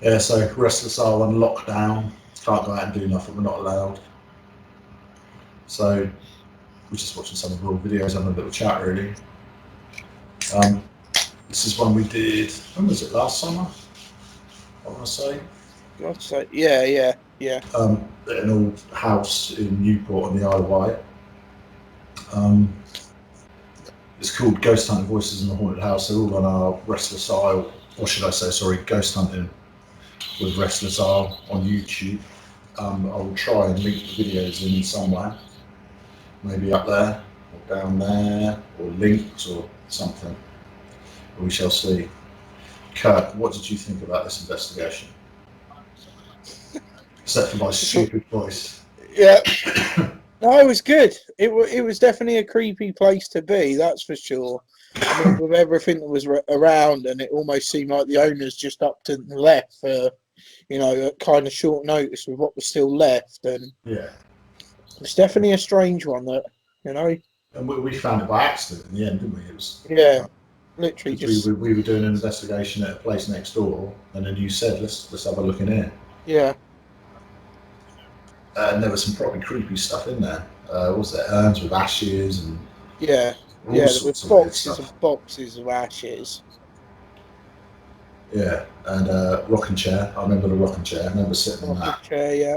Yeah, so Restless Isle on lockdown. Can't go out and do nothing. We're not allowed. So we're just watching some of the raw videos, having a little chat really. Um, this is one we did. When was it? Last summer, I want to say. God's sake. Yeah. At an old house in Newport on the Isle of Wight. Um, it's called Ghost Hunting Voices in the Haunted House. They're all on our Restless Isle, or should I say, sorry, Ghost Hunting with Restless Isle on YouTube. I will try and link the videos in somewhere, maybe up there or down there, or linked or something. We shall see. Kurt, what did you think about this investigation? Except for my So, stupid voice. yeah. No, it was good. It was definitely a creepy place to be, that's for sure. I mean, with everything that was around, and it almost seemed like the owners just upped and left for, at kind of short notice with what was still left. And Yeah. it's definitely a strange one that, you know, And we found it by accident in the end, didn't we? It was yeah, literally because just, we were doing an investigation at a place next door, and then you said, let's have a look in here. yeah, And there was some probably creepy stuff in there. What was there? Urns with ashes and yeah, all yeah. There were sorts of weird boxes and stuff. boxes of ashes. Yeah, and rocking chair. I remember the rocking chair. I remember sitting in Rocking that. chair, yeah.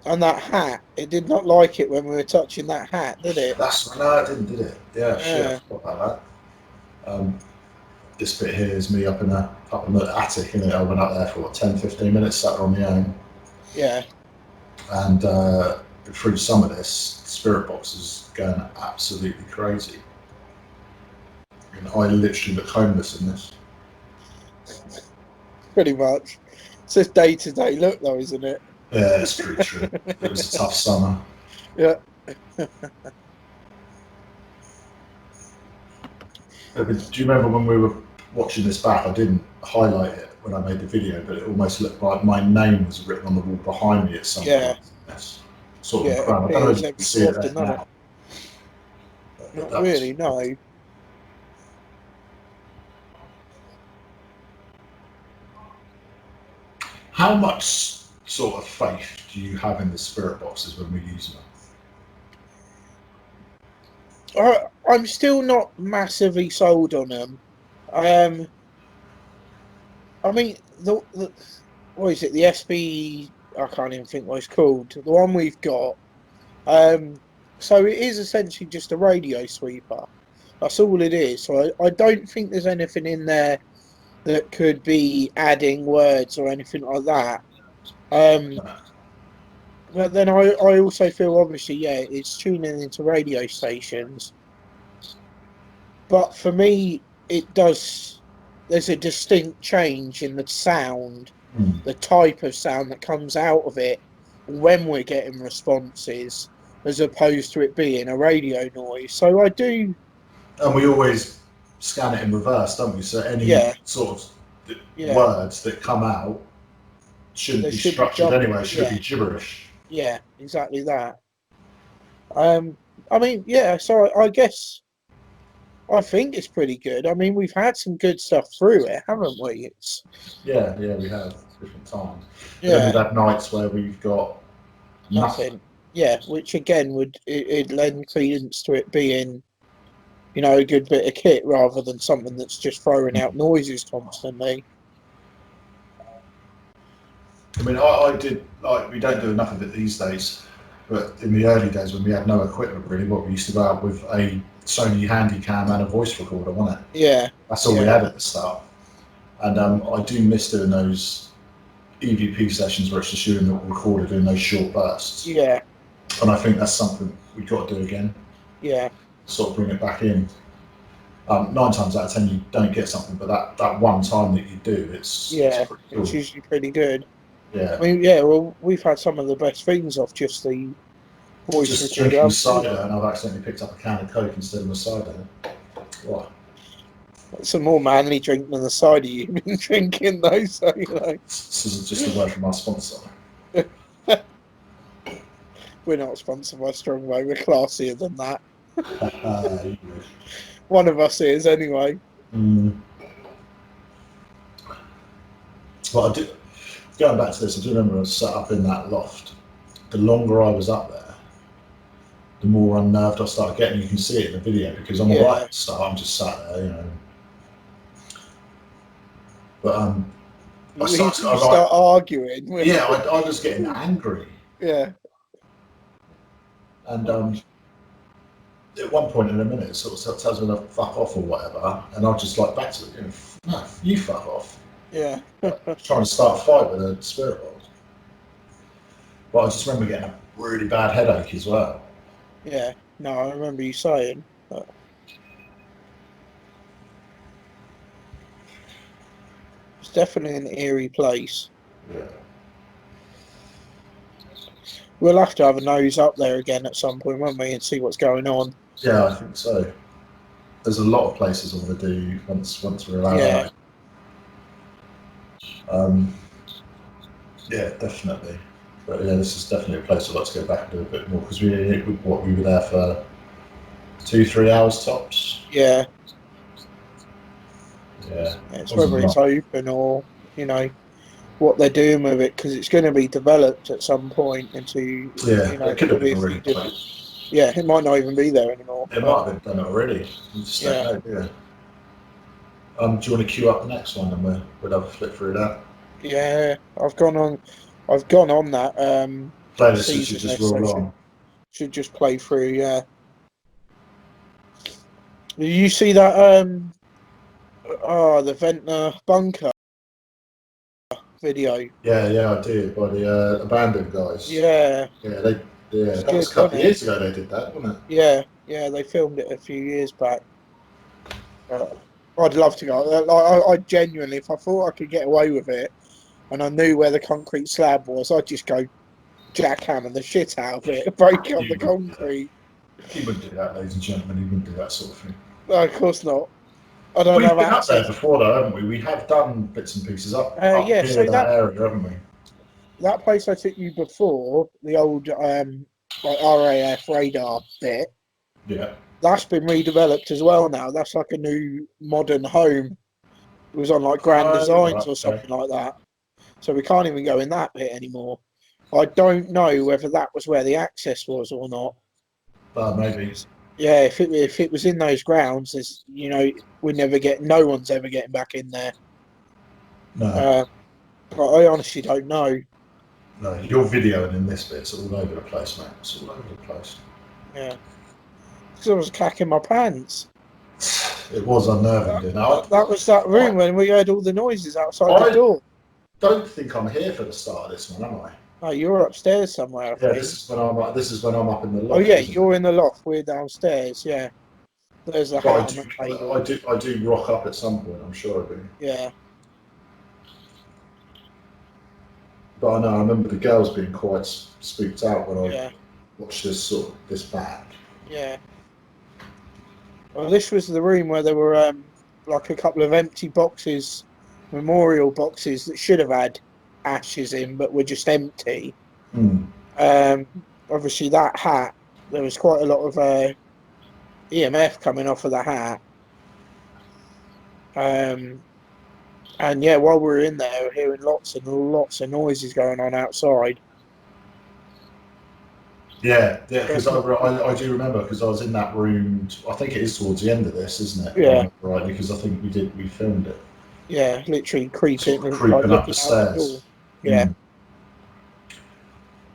And that hat, it did not like it when we were touching that hat, did it? That's no, it didn't, did it? Yeah, shit, I Yeah, forgot about that. This bit here is me up in the attic, and I went up there for what 10, 15 minutes, sat there on my own, yeah. and through some of this, spirit box is going absolutely crazy. And I literally look homeless in this. Pretty much. It's just day to day look, though, isn't it? Yeah, it's pretty true. It was a tough summer. Yeah. Do you remember when we were watching this back? I didn't highlight it when I made the video, but it almost looked like my name was written on the wall behind me at some Yeah. point. Yes, sort of Yeah. in It front. I don't know if appears you can every see so it often, there doesn't it? now, but Not that was. really, no. How much sort of faith do you have in the spirit boxes when we use them? I'm still not massively sold on them. Um, I mean, the what is it? The SB. I can't even think what it's called. The one we've got. Um, so it is essentially just a radio sweeper. That's all it is. So I don't think there's anything in there that could be adding words or anything like that. Um, No. but then I also feel obviously, yeah, it's tuning into radio stations. But for me, it does. There's a distinct change in the sound, Hmm. the type of sound that comes out of it when we're getting responses, as opposed to it being a radio noise. So I do, And we always scan it in reverse, don't we? So any yeah, sort of yeah. words that come out shouldn't There be should be structured jump, anyway. Should be yeah, gibberish. yeah, exactly that. Um, I mean, yeah. So I guess I think it's pretty good. I mean, we've had some good stuff through it, haven't we? It's Yeah, we have different times, but then we've yeah, had nights where we've got nothing. nothing. Yeah, which again would it lend credence to it being, a good bit of kit rather than something that's just throwing out noises constantly. I mean, I did like we don't do enough of it these days, but in the early days when we had no equipment really, what we used to go out with a Sony Handycam and a voice recorder, wasn't it? Yeah, That's all we yeah, had at the start. And I do miss doing those EVP sessions where it's just you and the recorder doing those short bursts. yeah, And I think that's something we've got to do again, yeah, sort of bring it back in. 9 times out of 10 you don't get something, but that one time that you do, it's yeah. pretty It's cool. usually pretty good. Yeah, I mean, yeah. Well, we've had some of the best things off just the voice just recorder, drinking haven't we? cider and I've accidentally picked up a can of Coke instead of a cider. What? It's a more manly drink than the cider you've been drinking, though. So This is just a word from our sponsor. we're not sponsored by Strongbow. We're classier than that. You One of us is anyway. mm. But going back to this, I do remember I was sat up in that loft. The longer I was up there, the more unnerved I started getting. You can see it in the video because I'm alright at the start. I'm just sat there, you know. But you start arguing. Yeah, I was getting angry. Yeah. And at one point in a minute, it sort of tells me to fuck off or whatever, and I'll just like back to it. You know, no, you fuck off. Yeah. Trying to start a fight with a spirit world. But I just remember getting a really bad headache as well. Yeah. No, I remember you saying. But... It's definitely an eerie place. Yeah. We'll have to have a nose up there again at some point, won't we, and see what's going on. Yeah, I think so. There's a lot of places I want to do once we're allowed out. Yeah, definitely. But yeah, this is definitely a place I'd like to go back and do a bit more because we were there for 2-3 hours tops. Yeah. Yeah. It's whether it's open or, you know, what they're doing with it, because it's going to be developed at some point into, yeah, you know, it could have been already. Yeah, it might not even be there anymore. It might have been done already. You just don't know, yeah. Do you want to queue up the next one and we'll have a flip through that? Yeah, I've gone on that. Playlist should just roll on. Should just play through, yeah. Did you see that? The Ventnor bunker video. Yeah, I did, by the abandoned guys. Yeah. That was a couple of years ago they did that, wasn't it? Yeah, they filmed it a few years back. I'd love to go. I genuinely, if I thought I could get away with it, and I knew where the concrete slab was, I'd just go jackhammer the shit out of it, break up the concrete. He wouldn't do that, ladies and gentlemen. He wouldn't do that sort of thing. No, of course not. I don't know. We've been up there before, though, haven't we? We have done bits and pieces up here in that area, haven't we? That place I took you before, the old like RAF radar bit. Yeah. That's been redeveloped as well now. That's like a new modern home. It was on like Grand Designs or something like that. So we can't even go in that bit anymore. I don't know whether that was where the access was or not. Maybe. Yeah, if it was in those grounds, there's, you know, no one's ever getting back in there. No. But I honestly don't know. No, your videoing in this bit's all over the place, mate. It's all over the place. Yeah. Because I was cacking my pants. It was unnerving, didn't it? That was that room when we heard all the noises outside the door. I don't think I'm here for the start of this one, am I? Oh, you're upstairs somewhere. Yeah, this is when I'm up in the loft. Oh yeah, you're in the loft. We're downstairs. Yeah. There's the hat on the table. I do rock up at some point. I'm sure I do. Yeah. But I know I remember the girls being quite spooked out when I watched this back. Yeah. Well, this was the room where there were like a couple of empty boxes, memorial boxes that should have had ashes in, but were just empty. Obviously, that hat, there was quite a lot of EMF coming off of the hat. And yeah, while we were in there, we were hearing lots of noises going on outside. Yeah, because I do remember, because I was in that room. I think it is towards the end of this, isn't it? Yeah. Right, because I think we filmed it. Yeah, literally creeping up the stairs. Yeah.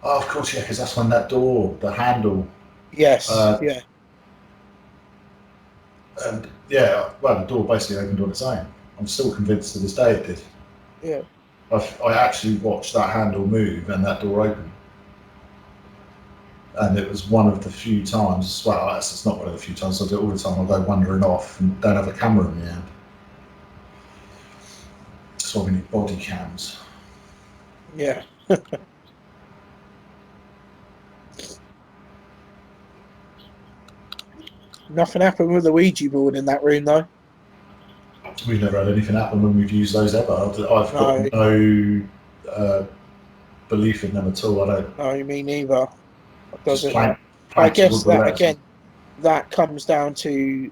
Oh, of course, yeah, because that's when that door, the handle. Yes. Yeah. And yeah, well, the door basically opened on its own. I'm still convinced to this day it did. Yeah. I actually watched that handle move and that door open. And it was one of the few times, well, it's not one of the few times, I do it all the time, I go wandering off and don't have a camera in the hand. That's why we need body cams. Yeah. Nothing happened with the Ouija board in that room, though. We've never had anything happen when we've used those ever. I've got no belief in them at all. I don't. No, me neither. Just I guess that again, that comes down to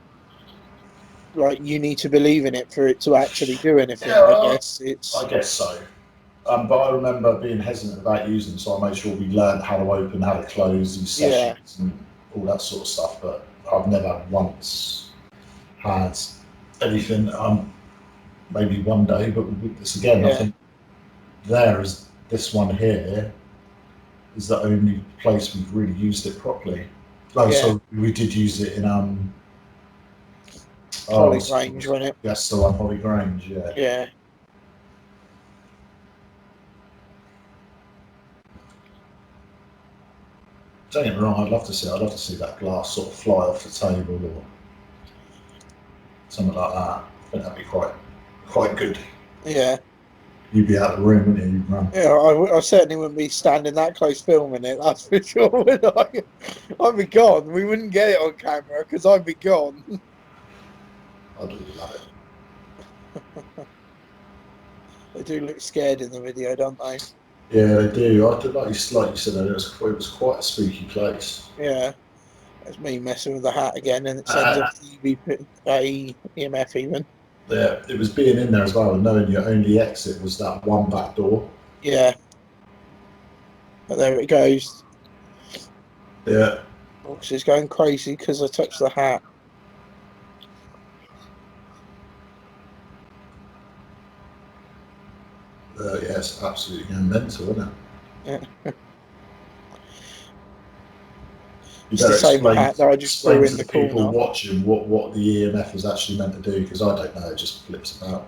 like you need to believe in it for it to actually do anything. Yeah, I guess I it's guess so. But I remember being hesitant about using them, so I made sure we learned how to open, how to close these yeah, sessions, and all that sort of stuff. But I've never once had anything. Maybe one day, but this again, I yeah, think there is this one here is the only place we've really used it properly. Oh, yeah. so we did use it in oh, Holly what's it Grange, called? wasn't it? Yes, the one Holly Grange, yeah. Yeah, Don't get me wrong, I'd love to see that glass sort of fly off the table or something like that. I think that'd be quite good. yeah. You'd be out of the room, wouldn't you? You'd run. Yeah, I certainly wouldn't be standing that close filming it. That's for sure. Would I? I'd be gone. We wouldn't get it on camera because I'd be gone. I'd love it. They do look scared in the video, don't they? Yeah, they do. I did, like you said, it was quite a spooky place. Yeah, that's me messing with the hat again, and it sends off the EMF even. Yeah, it was being in there as well, and knowing your only exit was that one back door. Yeah, but there it goes. Yeah, Box is going crazy because I touched the hat. yeah, it's absolutely going mental, isn't it? Yeah. You It's the better same hat that I just threw explain in to the the people corner. watching what the EMF is actually meant to do, because I don't know. It just flips about.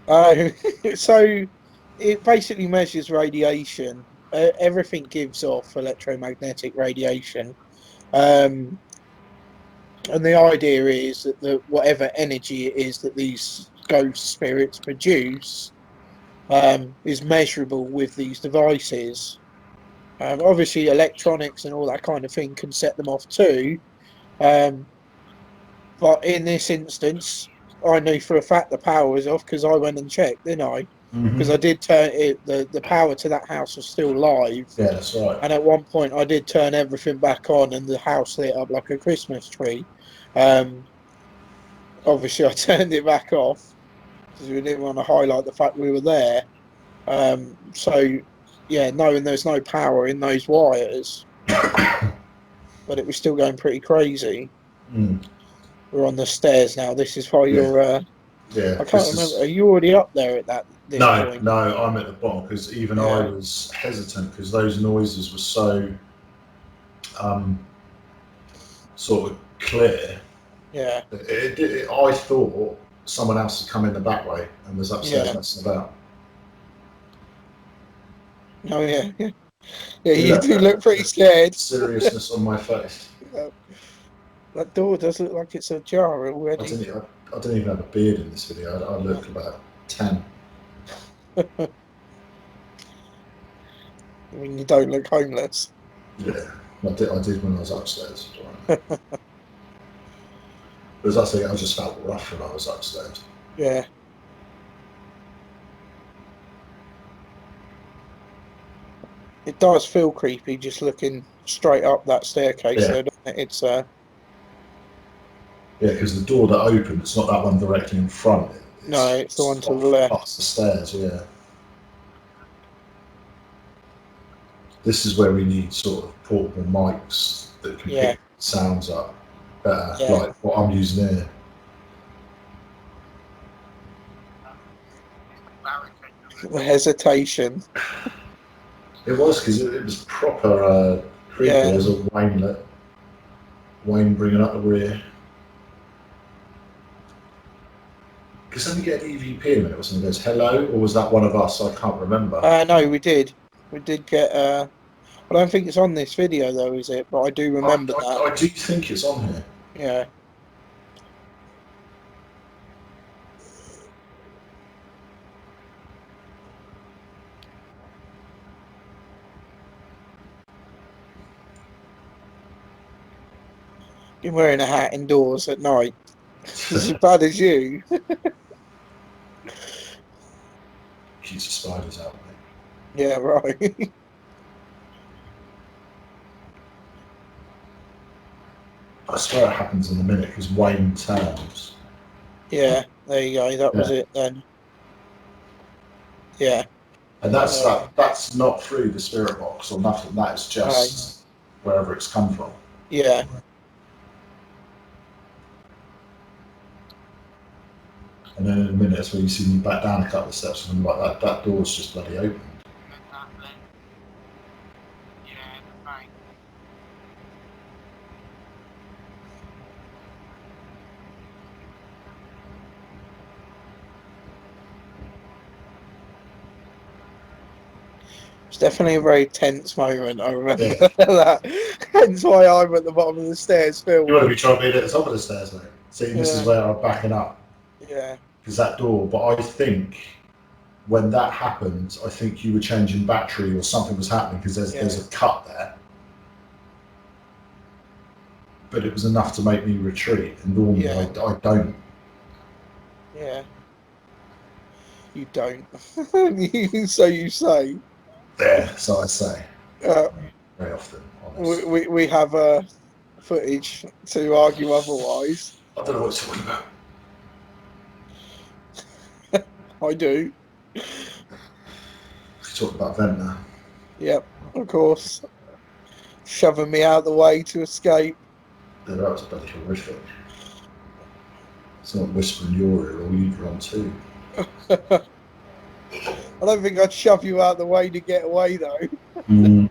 Oh, so it basically measures radiation. Everything gives off electromagnetic radiation. Um, and the idea is that whatever energy it is that these ghost spirits produce is measurable with these devices. Obviously, electronics and all that kind of thing can set them off too. Um, but in this instance, I knew for a fact the power was off because I went and checked, didn't I? Because Hmm. I did turn it, the power to that house was still live. Yeah, that's right. And at one point, I did turn everything back on, and the house lit up like a Christmas tree. Um, Obviously, I turned it back off because we didn't want to highlight the fact we were there. So, yeah, knowing there's no power in those wires, but it was still going pretty crazy. Mm. We're on the stairs now. This is why Yeah, you're. yeah. I can't This remember. Are is you already up there at this no, point? no. I'm at the bottom because even I Yeah, was hesitant because those noises were so um, sort of clear. yeah, I thought someone else had come in the back way and was upstairs yeah. messing about. Oh, yeah, yeah. Yeah, See you do look pretty the scared. seriousness on my face. Yeah. That door does look like it's ajar already. I didn't even have a beard in this video. I look about 10. I mean, you don't look homeless. Yeah, I did when I was upstairs. Because I think I just felt rough when I was upstairs. Yeah. It does feel creepy just looking straight up that staircase Yeah, there, doesn't it? It's yeah, because the door that opened, it's not that one directly in front. no, it's the one It's to the off left. past the stairs, yeah. This is where we need sort of portable mics that can Yeah, pick sounds up better, yeah. like what I'm using here. The hesitation. It was because it was proper creepy. Yeah. There's a Wayne bringing up the rear. Because then we get an EVP in a minute, and goes hello, or was that one of us? I can't remember. No, we did. We did get I don't think it's on this video though, is it? But I do remember that. I do think it's on here. Yeah. Been wearing a hat indoors at night. It's as bad as you. Keeps the spiders out, mate. Yeah, right. I swear it happens in a minute because Wayne turns. Yeah, there you go. That was Yeah. it then. Yeah. And that's not through the spirit box or nothing. That is Aye. just wherever it's come from. Yeah. And then in a minute, it's where you see me back down a couple of steps, and I'm like, that door's just bloody open. It's definitely a very tense moment. I remember Yeah. that. Hence why I'm at the bottom of the stairs You want to filming. be trying to be at the top of the stairs, mate. See, this is Yeah. where I'm backing up. Yeah. Because that door, but I think when that happened, I think you were changing battery or something was happening because there's a cut there. But it was enough to make me retreat. And normally Yeah. I don't. Yeah. You don't. So you say. There, so I say. Uh, Very often, we, honest. we we have footage to argue otherwise. I don't know what you're talking about. I do. You're talking about Ventnor. Yep, of course. Shoving me out the way to escape. That was bloody horrific. Someone whispering your ear, or you'd run too. I don't think I'd shove you out the way to get away though.